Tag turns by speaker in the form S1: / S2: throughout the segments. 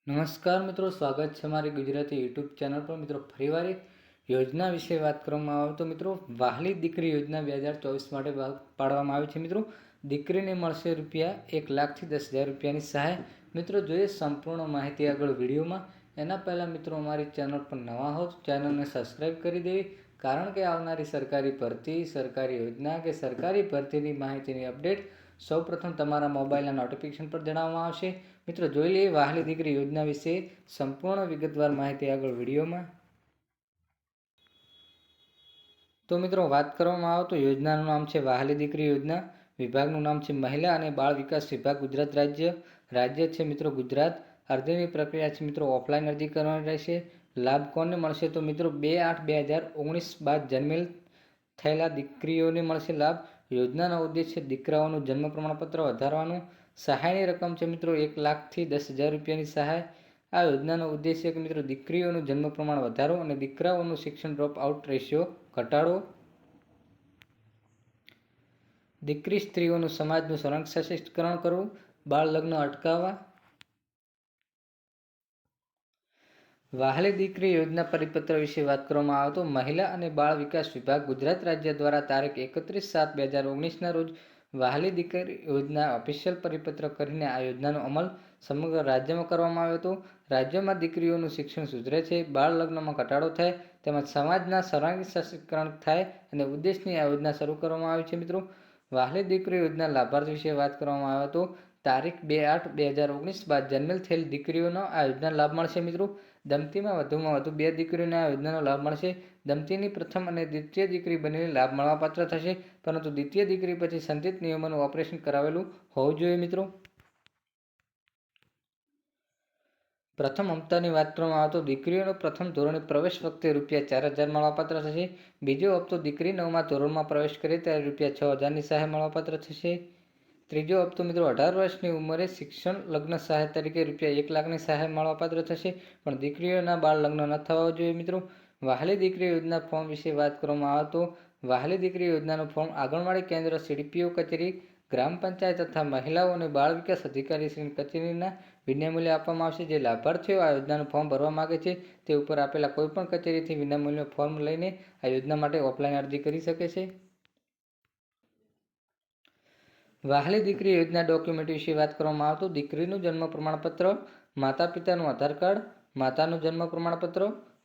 S1: નમસ્કાર મિત્રો, સ્વાગત છે મારી ગુજરાતી યુટ્યુબ ચેનલ પર। મિત્રો ફરીવાર એક યોજના વિશે વાત કરવામાં આવે તો મિત્રો વહાલી દીકરી યોજના 2024 માટે પાડવામાં આવી છે। મિત્રો દીકરીને મળશે ₹1 લાખથી 10,000 રૂપિયાની સહાય। મિત્રો જોઈએ સંપૂર્ણ માહિતી આગળ વિડીયોમાં। એના પહેલાં મિત્રો અમારી ચેનલ પર નવા હો તો ચેનલને સબસ્ક્રાઈબ કરી દેવી, કારણ કે આવનારી સરકારી ભરતી, સરકારી યોજના કે સરકારી ભરતીની માહિતીની અપડેટ સૌપ્રથમ તમારા મોબાઈલના નોટિફિકેશન પર જણાવવામાં આવશે। મિત્રો જોઈ લઈએ વહાલી દીકરી યોજના વિશે સંપૂર્ણ વિગતવાર માહિતી આગળ વિડીયોમાં। તો મિત્રો વાત કરવામાં આવે તો યોજનાનું નામ છે વહાલી દીકરી યોજના। વિભાગનું નામ છે મહિલા અને બાળ વિકાસ વિભાગ, ગુજરાત રાજ્ય। રાજ્ય છે મિત્રો ગુજરાત। અરજીની પ્રક્રિયા છે મિત્રો ઓફલાઈન અરજી કરવાની રહેશે। લાભ કોને મળશે તો મિત્રો 2/8/2019 બાદ જન્મેલ થયેલા દીકરીઓને મળશે લાભ। યોજનાનો ઉદ્દેશ્ય દીકરાઓનું જન્મ પ્રમાણપત્ર વધારવાનું। સહાયની રકમ છે મિત્રો 1 લાખથી 10,000 રૂપિયાની સહાય। આ યોજનાનો ઉદ્દેશ્ય કે મિત્રો દીકરીઓનું જન્મ પ્રમાણ વધારો અને દીકરાઓનું શિક્ષણ ડ્રોપ આઉટ રેશિયો ઘટાડો। દીકરી સ્ત્રીઓનું સમાજનું સશક્તિકરણ કરવું। બાળ લગ્ન અટકાવવા। વહાલી દીકરી યોજના પરિપત્ર વિશે વાત કરવામાં આવે તો મહિલા અને બાળ વિકાસ વિભાગ, ગુજરાત રાજ્ય દ્વારા તારીખ 31/7/2019ના રોજ વહાલી દીકરી યોજના ઓફિશિયલ પરિપત્ર કરીને આ યોજનાનો અમલ સમગ્ર રાજ્યમાં કરવામાં આવ્યો હતો। રાજ્યમાં દીકરીઓનું શિક્ષણ સુધરે છે, બાળ લગ્નમાં ઘટાડો થાય તેમજ સમાજના સર્વાંગી સશક્તિકરણ થાય અને ઉદ્દેશની આ યોજના શરૂ કરવામાં આવી છે। મિત્રો વહાલી દીકરી યોજના લાભાર્થી વિશે વાત કરવામાં આવે તો તારીખ 2/8/2019 બાદ જન્મેલ થયેલ દીકરીઓનો આ યોજના લાભ મળશે। મિત્રો દંપતીમાં વધુમાં વધુ 2 દીકરીઓને આ યોજનાનો લાભ મળશે। દંપતીની પ્રથમ અને દ્વિતીય દીકરી બંનેને લાભ મળવાપાત્ર થશે, પરંતુ દ્વિતીય દીકરી પછી સંચિત નિયમોનું ઓપરેશન કરાવેલું હોવું જોઈએ। મિત્રો પ્રથમ હપ્તાની વાત કરવામાં આવે તો દીકરીઓનો પ્રથમ ધોરણે પ્રવેશ વખતે ₹4,000 મળવાપાત્ર થશે। બીજો હપ્તો દીકરી 9મા ધોરણમાં પ્રવેશ કરે ત્યારે ₹6,000ની સહાય મળવાપાત્ર થશે। ત્રીજો હપ્તો મિત્રો 18 વર્ષની ઉંમરે શિક્ષણ લગ્ન સહાય તરીકે ₹1 લાખની સહાય મળવાપાત્ર થશે, પણ દીકરીઓના બાળ લગ્ન ન થવા જોઈએ। મિત્રો વહાલી દીકરી યોજના ફોર્મ વિશે વાત કરવામાં આવે તો વહાલી દીકરી યોજનાનું ફોર્મ આંગણવાડી કેન્દ્ર, CDPO કચેરી, ગ્રામ પંચાયત તથા મહિલાઓ અને બાળ વિકાસ અધિકારીશ્રીની કચેરીના વિનામૂલ્યે આપવામાં આવશે। જે લાભાર્થીઓ આ યોજનાનું ફોર્મ ભરવા માગે છે તે ઉપર આપેલા કોઈપણ કચેરીથી વિનામૂલ્યે ફોર્મ લઈને આ યોજના માટે ઓફલાઈન અરજી કરી શકે છે। વહાલી દીકરી યોજના ડોક્યુમેન્ટ વિશે વાત કરવામાં આવે તો દીકરીનું જન્મ પ્રમાણપત્ર, માતા પિતાનું આધાર કાર્ડ, માતાનું જન્મ પ્રમાણપત્ર,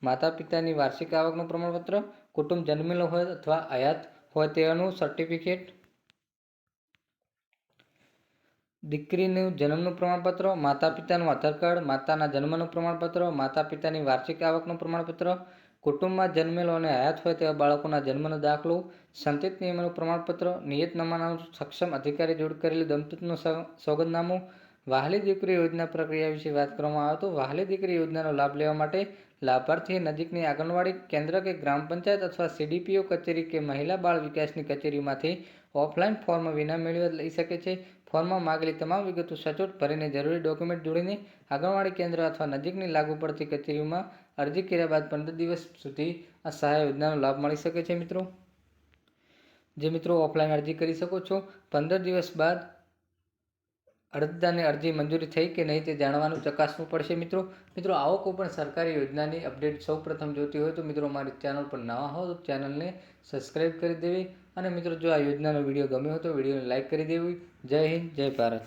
S1: માતા પિતાની વાર્ષિક આવકનું પ્રમાણપત્ર, કુટુંબ જન્મેલું હોય અથવા હયાત હોય તેનું સર્ટિફિકેટ, દીકરીનું જન્મનું પ્રમાણપત્ર, માતા પિતાનું આધાર કાર્ડ, માતાના જન્મનું પ્રમાણપત્ર, માતા પિતાની વાર્ષિક આવકનું પ્રમાણપત્ર, કુટુંબમાં જન્મેલો અને હયાત હોય તેવા બાળકોના જન્મનો દાખલો, સંચિત નિયમોનું પ્રમાણપત્ર, નિયતનામાનું સક્ષમ અધિકારી જોડ કરેલું દંપતીનું સોગંદનામું। વહાલી દીકરી યોજના પ્રક્રિયા વિશે વાત કરવામાં આવે તો વહાલી દીકરી યોજનાનો લાભ લેવા માટે લાભાર્થીએ નજીકની આંગણવાડી કેન્દ્ર કે ગ્રામ પંચાયત અથવા CDPO કચેરી કે મહિલા બાળ વિકાસની કચેરીમાંથી ઓફલાઈન ફોર્મ વિનામૂલ્યે લઈ શકે છે। ફોર્મમાં માગેલી તમામ વિગતો સચોટ ભરીને જરૂરી ડોક્યુમેન્ટ જોડીને આંગણવાડી કેન્દ્ર અથવા નજીકની લાગુ પડતી કચેરીમાં અરજી કર્યા બાદ 15 દિવસ સુધી આ સહાય યોજનાનો લાભ મળી શકે છે। મિત્રો ઓફલાઈન અરજી કરી શકો છો। 15 દિવસ બાદ અરજદારને અરજી મંજૂરી થઈ કે નહીં તે જાણવાનું ચકાસવું પડશે। મિત્રો આવો કોઈ પણ સરકારી યોજનાની અપડેટ સૌપ્રથમ જોતી હોય તો મિત્રો મારી ચેનલ પર નવા હો તો ચેનલને સબસ્ક્રાઈબ કરી દેવી, અને મિત્રો જો આ યોજનાનો વિડીયો ગમ્યો હોય તો વિડીયોને લાઇક કરી દેવી। જય હિન્દ, જય ભારત।